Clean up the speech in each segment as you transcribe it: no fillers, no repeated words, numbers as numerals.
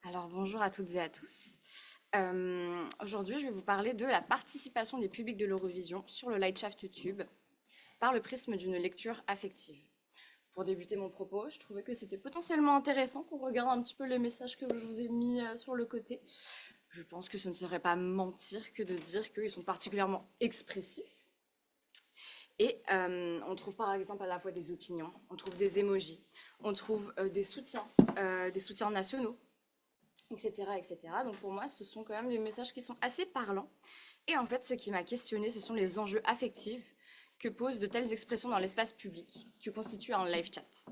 Alors bonjour à toutes et à tous. Aujourd'hui, je vais vous parler de la participation des publics de l'Eurovision sur le Lightshaft YouTube par le prisme d'une lecture affective. Pour débuter mon propos, je trouvais que c'était potentiellement intéressant qu'on regarde un petit peu les messages que je vous ai mis sur le côté. Je pense que ce ne serait pas mentir que de dire qu'ils sont particulièrement expressifs. Et on trouve par exemple à la fois des opinions, on trouve des emojis, on trouve des soutiens nationaux, etc., etc. Donc pour moi, ce sont quand même des messages qui sont assez parlants. Et en fait, ce qui m'a questionné, ce sont les enjeux affectifs que posent de telles expressions dans l'espace public, que constitue un live chat.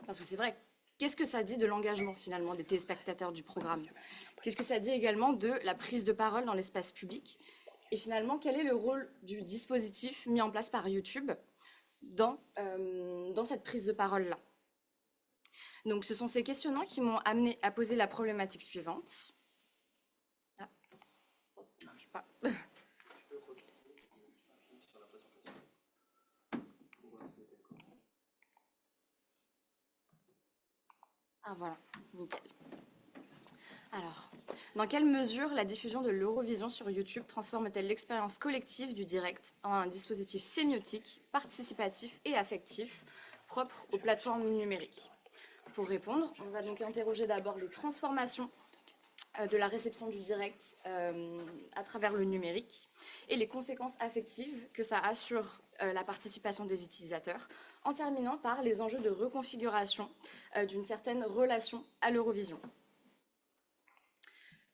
Parce que c'est vrai, qu'est-ce que ça dit de l'engagement finalement des téléspectateurs du programme? Qu'est-ce que ça dit également de la prise de parole dans l'espace public? Et finalement, quel est le rôle du dispositif mis en place par YouTube dans cette prise de parole-là? Donc ce sont ces questionnements qui m'ont amené à poser la problématique suivante. Ah, ça marche pas. Ah voilà, nickel. Alors, dans quelle mesure la diffusion de l'Eurovision sur YouTube transforme-t-elle l'expérience collective du direct en un dispositif sémiotique, participatif et affectif propre aux plateformes numériques? Pour répondre, on va donc interroger d'abord les transformations de la réception du direct à travers le numérique et les conséquences affectives que ça a sur la participation des utilisateurs, en terminant par les enjeux de reconfiguration d'une certaine relation à l'Eurovision.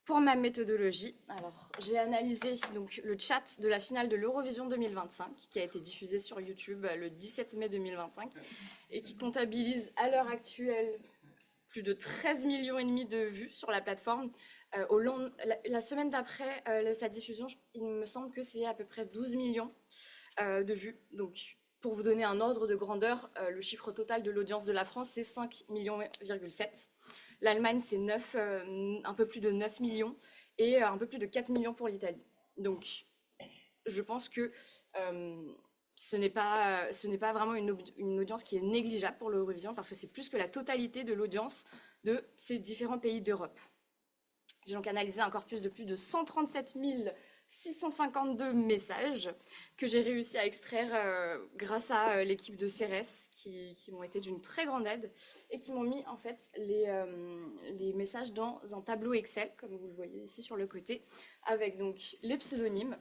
Pour ma méthodologie, alors j'ai analysé donc le chat de la finale de l'Eurovision 2025 qui a été diffusé sur YouTube le 17 mai 2025 et qui comptabilise à l'heure actuelle plus de 13 millions et demi de vues sur la plateforme. La semaine d'après sa diffusion, il me semble que c'est à peu près 12 millions de vues. Donc, pour vous donner un ordre de grandeur, le chiffre total de l'audience de la France, c'est 5,7 millions. L'Allemagne, c'est un peu plus de 9 millions et un peu plus de 4 millions pour l'Italie. Donc, je pense que ce n'est pas vraiment une audience qui est négligeable pour l'Eurovision parce que c'est plus que la totalité de l'audience de ces différents pays d'Europe. J'ai donc analysé un corpus de plus de 137 652 messages que j'ai réussi à extraire grâce à l'équipe de CERES qui m'ont été d'une très grande aide et qui m'ont mis en fait les messages dans un tableau Excel, comme vous le voyez ici sur le côté, avec donc les pseudonymes,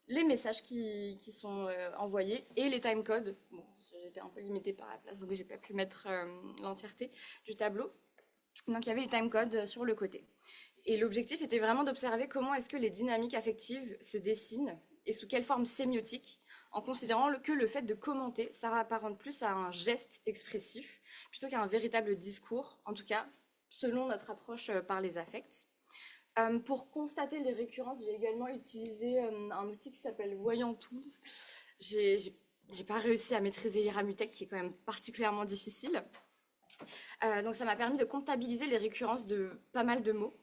les messages qui sont envoyés et les timecodes. Bon, j'étais un peu limitée par la place, donc j'ai pas pu mettre l'entièreté du tableau. Donc il y avait les timecodes sur le côté. Et l'objectif était vraiment d'observer comment est-ce que les dynamiques affectives se dessinent et sous quelle forme sémiotique, en considérant que le fait de commenter, ça apparente plus à un geste expressif plutôt qu'à un véritable discours, en tout cas selon notre approche par les affects. Pour constater les récurrences, j'ai également utilisé un outil qui s'appelle Voyant Tools. J'ai pas réussi à maîtriser Iramutech, qui est quand même particulièrement difficile. Donc ça m'a permis de comptabiliser les récurrences de pas mal de mots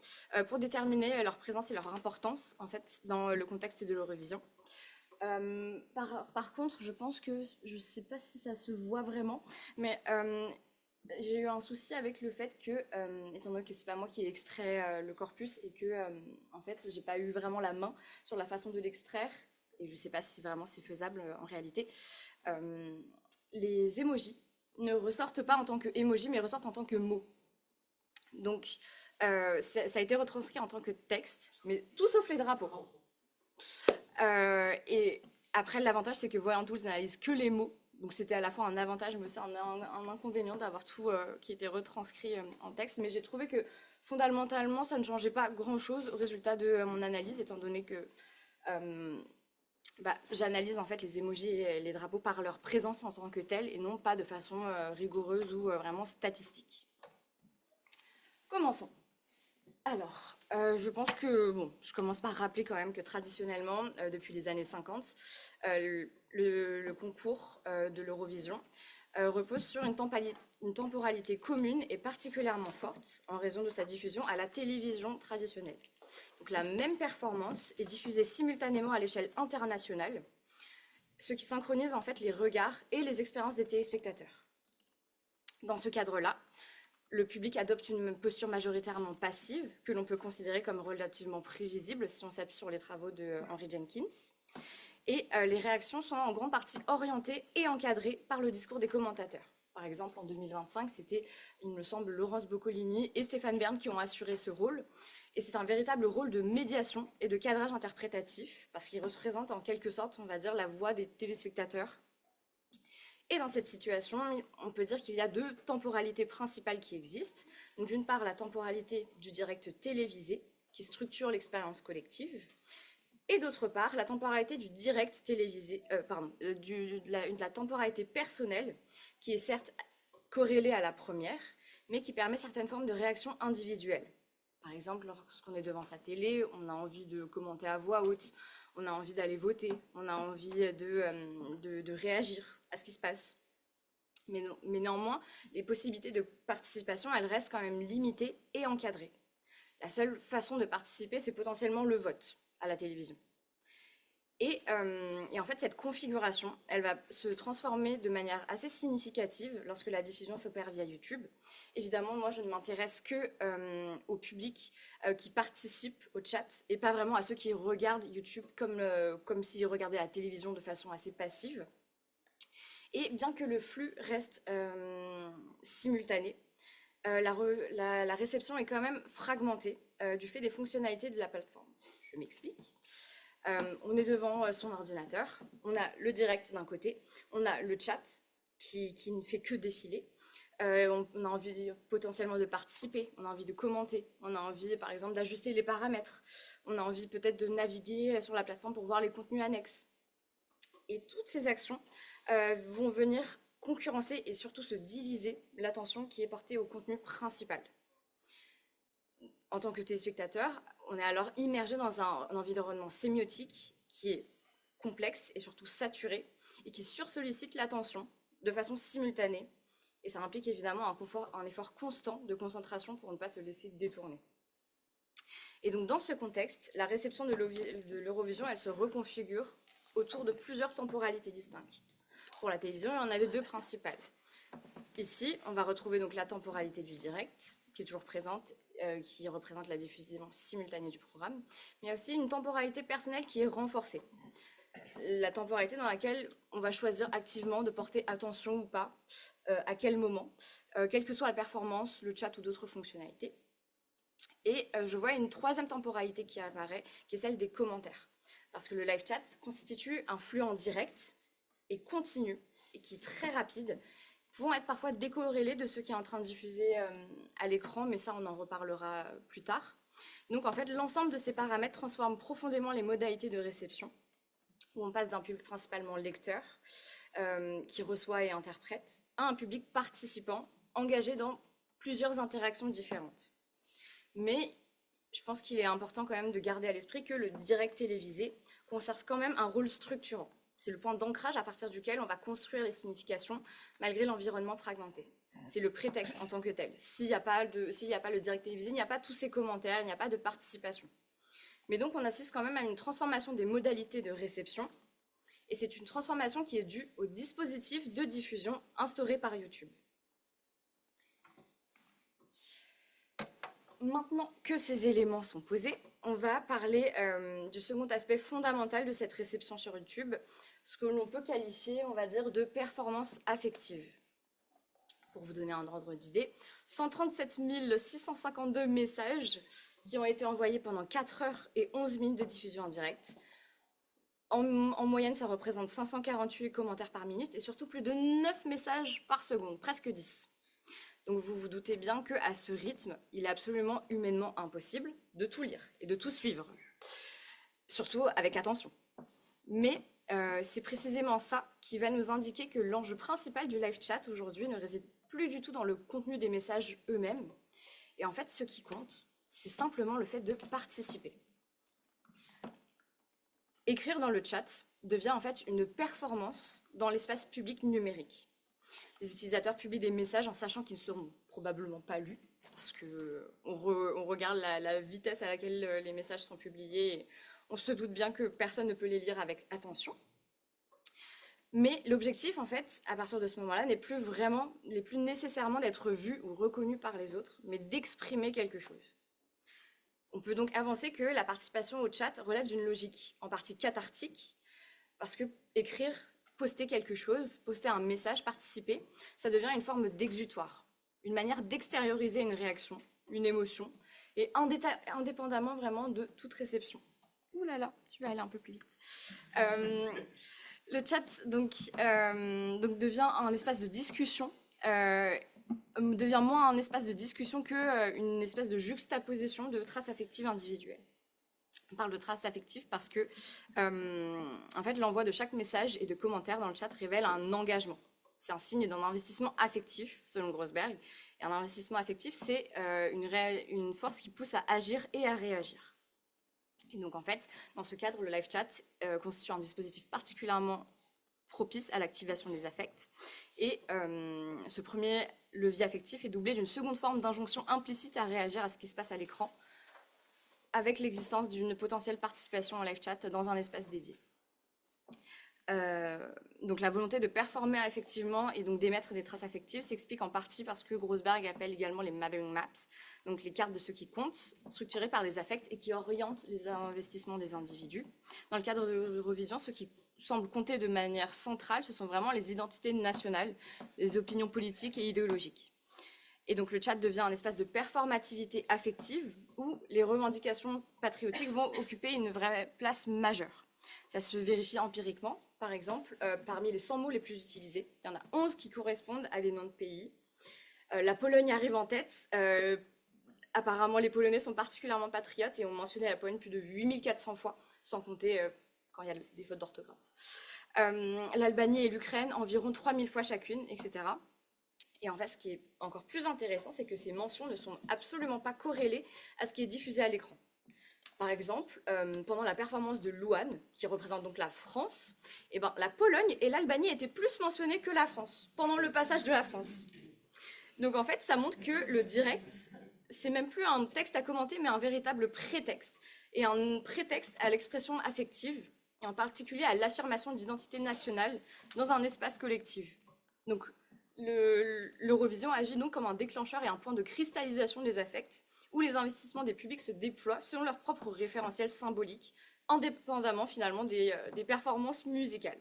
pour déterminer leur présence et leur importance en fait dans le contexte de l'Eurovision. Par contre, je pense que, je ne sais pas si ça se voit vraiment, mais j'ai eu un souci avec le fait que, étant donné que c'est pas moi qui ai extrait le corpus et que, en fait, j'ai pas eu vraiment la main sur la façon de l'extraire, et je sais pas si vraiment c'est faisable en réalité, les emojis ne ressortent pas en tant que emoji, mais ressortent en tant que mots. Donc, ça a été retranscrit en tant que texte, mais tout sauf les drapeaux. Et après, l'avantage, c'est que Voyant Tools n'analyse que les mots. Donc, c'était à la fois un avantage, mais aussi un inconvénient d'avoir tout qui était retranscrit en texte. Mais j'ai trouvé que fondamentalement, ça ne changeait pas grand-chose au résultat de mon analyse, étant donné que j'analyse en fait les emojis et les drapeaux par leur présence en tant que telle et non pas de façon rigoureuse ou vraiment statistique. Commençons. Alors, je pense que, bon, je commence par rappeler quand même que traditionnellement, depuis les années 50, le concours de l'Eurovision repose sur une temporalité commune et particulièrement forte en raison de sa diffusion à la télévision traditionnelle. Donc la même performance est diffusée simultanément à l'échelle internationale, ce qui synchronise en fait les regards et les expériences des téléspectateurs. Dans ce cadre-là, Le public adopte une posture majoritairement passive, que l'on peut considérer comme relativement prévisible si on s'appuie sur les travaux de Henry Jenkins. Et les réactions sont en grande partie orientées et encadrées par le discours des commentateurs. Par exemple, en 2025, c'était, il me semble, Laurence Boccolini et Stéphane Bern qui ont assuré ce rôle. Et c'est un véritable rôle de médiation et de cadrage interprétatif, parce qu'il représente en quelque sorte, on va dire, la voix des téléspectateurs. Et dans cette situation, on peut dire qu'il y a deux temporalités principales qui existent. Donc, d'une part, la temporalité du direct télévisé, qui structure l'expérience collective, et d'autre part, la temporalité du direct télévisé, la temporalité personnelle, qui est certes corrélée à la première, mais qui permet certaines formes de réactions individuelles. Par exemple, lorsqu'on est devant sa télé, on a envie de commenter à voix haute, on a envie d'aller voter, on a envie de réagir à ce qui se passe. Mais néanmoins, les possibilités de participation, elles restent quand même limitées et encadrées. La seule façon de participer, c'est potentiellement le vote à la télévision. Et en fait, cette configuration, elle va se transformer de manière assez significative lorsque la diffusion s'opère via YouTube. Évidemment, moi, je ne m'intéresse que au public qui participe au chat et pas vraiment à ceux qui regardent YouTube comme s'ils regardaient la télévision de façon assez passive. Et bien que le flux reste simultané, la réception est quand même fragmentée du fait des fonctionnalités de la plateforme. Je m'explique. On est devant son ordinateur, on a le direct d'un côté, on a le chat qui ne fait que défiler. On a envie potentiellement de participer, on a envie de commenter, on a envie par exemple d'ajuster les paramètres, on a envie peut-être de naviguer sur la plateforme pour voir les contenus annexes. Et toutes ces actions vont venir concurrencer et surtout se diviser l'attention qui est portée au contenu principal. En tant que téléspectateur, on est alors immergé dans un environnement sémiotique qui est complexe et surtout saturé et qui sursollicite l'attention de façon simultanée. Et ça implique évidemment un effort constant de concentration pour ne pas se laisser détourner. Et donc dans ce contexte, la réception de l'Eurovision, elle se reconfigure autour de plusieurs temporalités distinctes. Pour la télévision, il y en avait deux principales. Ici, on va retrouver donc la temporalité du direct, qui est toujours présente, qui représente la diffusion simultanée du programme, mais il y a aussi une temporalité personnelle qui est renforcée. La temporalité dans laquelle on va choisir activement de porter attention ou pas, à quel moment, quelle que soit la performance, le chat ou d'autres fonctionnalités. Et je vois une troisième temporalité qui apparaît, qui est celle des commentaires. Parce que le live chat constitue un flux en direct et continu, et qui est très rapide, pouvant être parfois décorrélés de ce qui est en train de diffuser à l'écran, mais ça on en reparlera plus tard. Donc en fait, l'ensemble de ces paramètres transforme profondément les modalités de réception, où on passe d'un public principalement lecteur, qui reçoit et interprète, à un public participant, engagé dans plusieurs interactions différentes. Mais je pense qu'il est important quand même de garder à l'esprit que le direct télévisé conserve quand même un rôle structurant. C'est le point d'ancrage à partir duquel on va construire les significations malgré l'environnement fragmenté. C'est le prétexte en tant que tel. S'il n'y a pas le direct télévisé, il n'y a pas tous ces commentaires, il n'y a pas de participation. Mais donc on assiste quand même à une transformation des modalités de réception, et c'est une transformation qui est due au dispositif de diffusion instauré par YouTube. Maintenant que ces éléments sont posés, on va parler du second aspect fondamental de cette réception sur YouTube, ce que l'on peut qualifier, on va dire, de performance affective. Pour vous donner un ordre d'idée, 137 652 messages qui ont été envoyés pendant 4 heures et 11 minutes de diffusion en direct. En moyenne, ça représente 548 commentaires par minute et surtout plus de 9 messages par seconde, presque 10. Donc vous vous doutez bien qu'à ce rythme, il est absolument humainement impossible de tout lire et de tout suivre, surtout avec attention. Mais c'est précisément ça qui va nous indiquer que l'enjeu principal du live chat aujourd'hui ne réside plus du tout dans le contenu des messages eux-mêmes. Et en fait, ce qui compte, c'est simplement le fait de participer. Écrire dans le chat devient en fait une performance dans l'espace public numérique. Les utilisateurs publient des messages en sachant qu'ils ne seront probablement pas lus, parce qu'on regarde la vitesse à laquelle les messages sont publiés, et on se doute bien que personne ne peut les lire avec attention. Mais l'objectif, en fait, à partir de ce moment-là, n'est plus nécessairement d'être vu ou reconnu par les autres, mais d'exprimer quelque chose. On peut donc avancer que la participation au chat relève d'une logique en partie cathartique, parce que écrire, poster quelque chose, poster un message, participer, ça devient une forme d'exutoire, une manière d'extérioriser une réaction, une émotion, et indépendamment vraiment de toute réception. Ouh là là, je vais aller un peu plus vite. Le chat donc devient un espace de discussion, devient moins un espace de discussion qu'une espèce de juxtaposition de traces affectives individuelles. On parle de traces affectives parce que en fait, l'envoi de chaque message et de commentaires dans le chat révèle un engagement. C'est un signe d'un investissement affectif, selon Grossberg. Et un investissement affectif, c'est une force qui pousse à agir et à réagir. Et donc, en fait, dans ce cadre, le live chat constitue un dispositif particulièrement propice à l'activation des affects. Et ce premier levier affectif est doublé d'une seconde forme d'injonction implicite à réagir à ce qui se passe à l'écran, avec l'existence d'une potentielle participation en live chat dans un espace dédié. Donc la volonté de performer effectivement et donc d'émettre des traces affectives s'explique en partie parce que Grossberg appelle également les mattering maps, donc les cartes de ce qui compte, structurées par les affects et qui orientent les investissements des individus. Dans le cadre de l'Eurovision, ce qui semble compter de manière centrale, ce sont vraiment les identités nationales, les opinions politiques et idéologiques. Et donc le chat devient un espace de performativité affective où les revendications patriotiques vont occuper une vraie place majeure. Ça se vérifie empiriquement. Par exemple, parmi les 100 mots les plus utilisés, il y en a 11 qui correspondent à des noms de pays. La Pologne arrive en tête. Apparemment, les Polonais sont particulièrement patriotes et ont mentionné la Pologne plus de 8400 fois, sans compter quand il y a des fautes d'orthographe. L'Albanie et l'Ukraine, environ 3000 fois chacune, etc. Et en fait, ce qui est encore plus intéressant, c'est que ces mentions ne sont absolument pas corrélées à ce qui est diffusé à l'écran. Par exemple, pendant la performance de Louane, qui représente donc la France, eh ben, la Pologne et l'Albanie étaient plus mentionnées que la France, pendant le passage de la France. Donc en fait, ça montre que le direct, c'est même plus un texte à commenter, mais un véritable prétexte. Et un prétexte à l'expression affective, et en particulier à l'affirmation d'identité nationale dans un espace collectif. Donc l'Eurovision agit donc comme un déclencheur et un point de cristallisation des affects, où les investissements des publics se déploient selon leur propre référentiel symbolique, indépendamment finalement des performances musicales.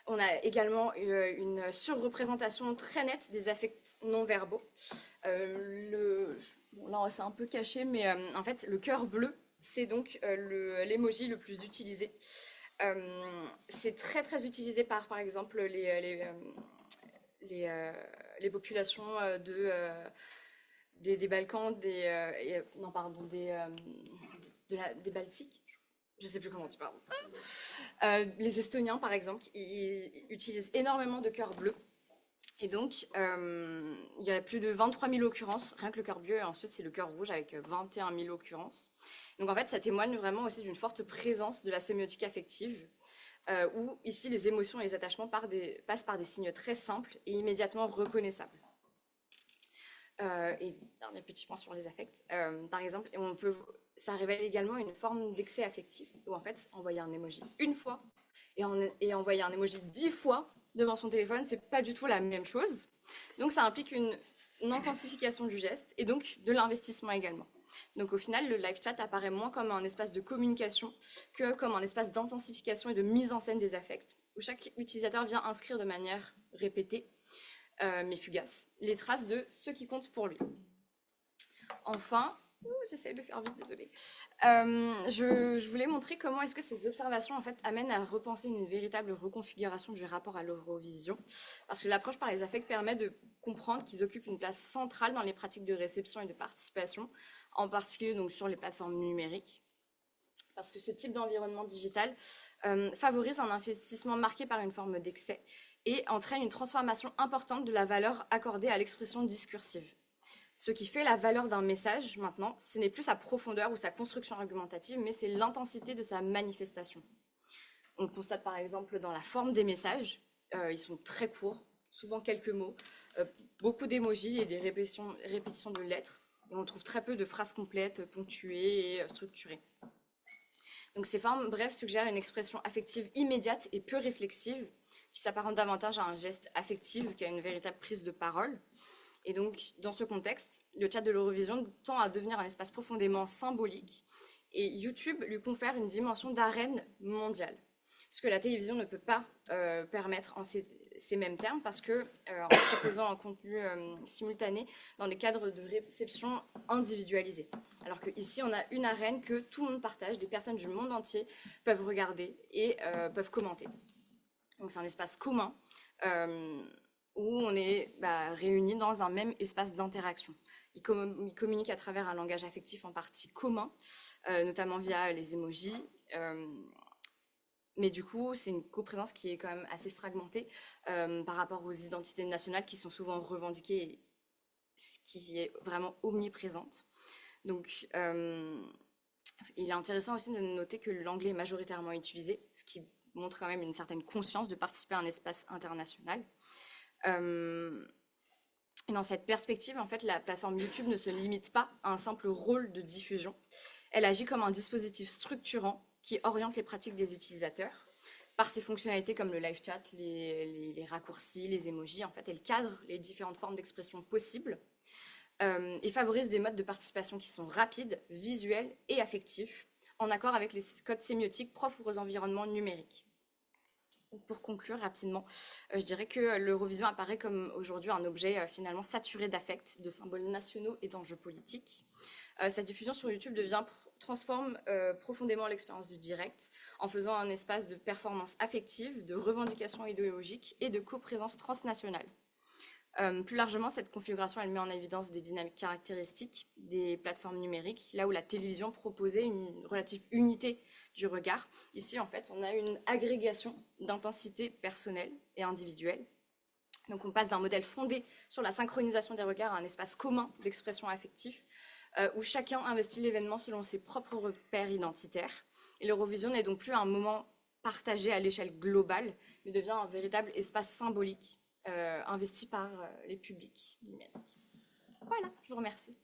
On a également une surreprésentation très nette des affects non-verbaux. Là, c'est un peu caché, mais en fait, le cœur bleu, c'est donc l'emoji le plus utilisé. C'est très, très utilisé par exemple, les populations des Balkans, des Baltiques. Je ne sais plus comment tu parles. Les Estoniens, par exemple, ils utilisent énormément de cœurs bleus. Et donc, il y a plus de 23 000 occurrences, rien que le cœur bleu, et ensuite c'est le cœur rouge avec 21 000 occurrences. Donc en fait, ça témoigne vraiment aussi d'une forte présence de la sémiotique affective, où ici les émotions et les attachements passent par des signes très simples et immédiatement reconnaissables. Et dernier petit point sur les affects, par exemple, ça révèle également une forme d'excès affectif, où en fait, envoyer un emoji une fois et envoyer un emoji 10 fois devant son téléphone, c'est pas du tout la même chose. Donc ça implique une intensification du geste et donc de l'investissement également. Donc au final, le live chat apparaît moins comme un espace de communication que comme un espace d'intensification et de mise en scène des affects, où chaque utilisateur vient inscrire de manière répétée, mais fugace, les traces de ce qui compte pour lui. Enfin, j'essaie de faire vite, désolée. Je voulais montrer comment est-ce que ces observations en fait amènent à repenser une véritable reconfiguration du rapport à l'Eurovision, parce que l'approche par les affects permet de comprendre qu'ils occupent une place centrale dans les pratiques de réception et de participation, en particulier donc sur les plateformes numériques. Parce que ce type d'environnement digital favorise un investissement marqué par une forme d'excès et entraîne une transformation importante de la valeur accordée à l'expression discursive. Ce qui fait la valeur d'un message, maintenant, ce n'est plus sa profondeur ou sa construction argumentative, mais c'est l'intensité de sa manifestation. On le constate par exemple dans la forme des messages. Ils sont très courts, souvent quelques mots, beaucoup d'émojis et des répétitions de lettres. Et on trouve très peu de phrases complètes, ponctuées et structurées. Donc ces formes, bref, suggèrent une expression affective immédiate et peu réflexive, qui s'apparente davantage à un geste affectif qu'à une véritable prise de parole. Et donc, dans ce contexte, le chat de l'Eurovision tend à devenir un espace profondément symbolique, et YouTube lui confère une dimension d'arène mondiale. Ce que la télévision ne peut pas permettre en ces mêmes termes, parce que en proposant un contenu simultané dans des cadres de réception individualisés. Alors qu'ici, on a une arène que tout le monde partage, des personnes du monde entier peuvent regarder et peuvent commenter. Donc c'est un espace commun où on est réunis dans un même espace d'interaction. Ils communiquent à travers un langage affectif en partie commun, notamment via les emojis. Mais du coup, c'est une coprésence qui est quand même assez fragmentée par rapport aux identités nationales qui sont souvent revendiquées et qui est vraiment omniprésente. Donc, il est intéressant aussi de noter que l'anglais est majoritairement utilisé, ce qui montre quand même une certaine conscience de participer à un espace international. Et dans cette perspective, en fait, la plateforme YouTube ne se limite pas à un simple rôle de diffusion. Elle agit comme un dispositif structurant qui oriente les pratiques des utilisateurs. Par ses fonctionnalités comme le live chat, les raccourcis, les emojis, en fait, elle cadre les différentes formes d'expression possibles et favorise des modes de participation qui sont rapides, visuels et affectifs, en accord avec les codes sémiotiques propres aux environnements numériques. Pour conclure rapidement, je dirais que l'Eurovision apparaît comme aujourd'hui un objet finalement saturé d'affects, de symboles nationaux et d'enjeux politiques. Sa diffusion sur YouTube transforme profondément l'expérience du direct en faisant un espace de performance affective, de revendication idéologique et de coprésence transnationale. Plus largement, cette configuration, elle met en évidence des dynamiques caractéristiques des plateformes numériques, là où la télévision proposait une relative unité du regard. Ici, en fait, on a une agrégation d'intensité personnelle et individuelle. Donc, on passe d'un modèle fondé sur la synchronisation des regards à un espace commun d'expression affective, où chacun investit l'événement selon ses propres repères identitaires. Et l'Eurovision n'est donc plus un moment partagé à l'échelle globale, mais devient un véritable espace symbolique investi par les publics numériques. Voilà, je vous remercie.